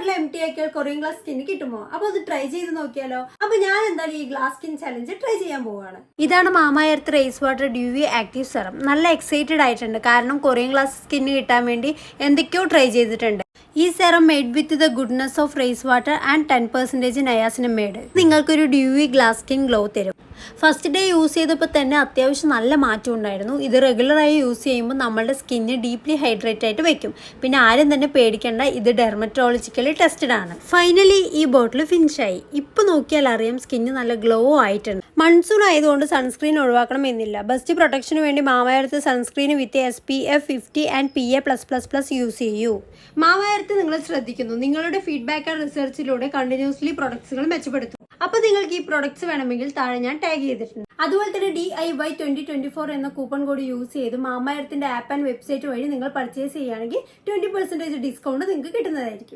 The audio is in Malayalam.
ബോട്ടിൽ എംടി ആക്കിയാൽ കൊറിയൻ ഗ്ലാസ് സ്കിൻ കിട്ടുമോ? അപ്പൊ അത് ട്രൈ ചെയ്ത് നോക്കിയാലോ? അപ്പൊ ഞാൻ എന്തായാലും ഈ ഗ്ലാസ് സ്കിൻ ചലഞ്ച് ട്രൈ ചെയ്യാൻ പോവാണ്. ഇതാണ് Mamaearth rice water dewy active serum. നല്ല എക്സൈറ്റഡ് ആയിട്ടുണ്ട്, കാരണം കൊറിയൻ ഗ്ലാസ് സ്കിന്ന് കിട്ടാൻ വേണ്ടി എന്തൊക്കെയോ ട്രൈ ചെയ്തിട്ടുണ്ട്. ഈ serum made with the goodness of rice water and 10% niacinamide. നിങ്ങൾക്കൊരു ഡ്യൂവി ഗ്ലാസ് സ്കിൻ ഗ്ലോ തരും. ഫസ്റ്റ് ഡേ യൂസ് ചെയ്തപ്പോൾ തന്നെ അത്യാവശ്യം നല്ല മാറ്റം ഉണ്ടായിരുന്നു. ഇത് റെഗുലറായി യൂസ് ചെയ്യുമ്പോൾ നമ്മളുടെ സ്കിന്ന് ഡീപ്ലി ഹൈഡ്രേറ്റ് ആയിട്ട് വെക്കും. പിന്നെ ആരും തന്നെ പേടിക്കേണ്ട, ഇത് ഡെർമറ്റോളജിക്കലി ടെസ്റ്റഡ് ആണ്. ഫൈനലി ഈ ബോട്ടിൽ ഫിനിഷായി. ഇപ്പൊ നോക്കിയാൽ അറിയാം സ്കിന്ന് നല്ല ഗ്ലോ ആയിട്ടുണ്ട്. മൺസൂൺ ആയതുകൊണ്ട് സൺസ്ക്രീൻ ഒഴിവാക്കണം എന്നില്ല. ബെസ്റ്റ് പ്രൊട്ടക്ഷന് വേണ്ടി mama earth sunscreen with SPF 50 and PA+++ use ചെയ്യൂ. മാമ എർത്ത് നിങ്ങൾ ശ്രദ്ധിക്കുന്നു. നിങ്ങളുടെ ഫീഡ്ബാക്ക് ആൻഡ് റിസർച്ചിലൂടെ കണ്ടിന്യൂസ്ലി പ്രൊഡക്ട്സുകൾ മെച്ചപ്പെടുത്തും. അപ്പൊ നിങ്ങൾക്ക് ഈ പ്രൊഡക്ട്സ് വേണമെങ്കിൽ താഴെ ഞാൻ ടാഗ് ചെയ്തിട്ടുണ്ട്. അതുപോലെ തന്നെ DIY 2024 എന്ന കൂപ്പൺ കോഡ് യൂസ് ചെയ്ത് മാമ എർത്തിന്റെ ആപ്പ് ആൻഡ് വെബ്സൈറ്റ് വഴി നിങ്ങൾ പർച്ചേസ് ചെയ്യുകയാണെങ്കിൽ 20% ഡിസ്കൗണ്ട് നിങ്ങൾക്ക് കിട്ടുന്നതായിരിക്കും.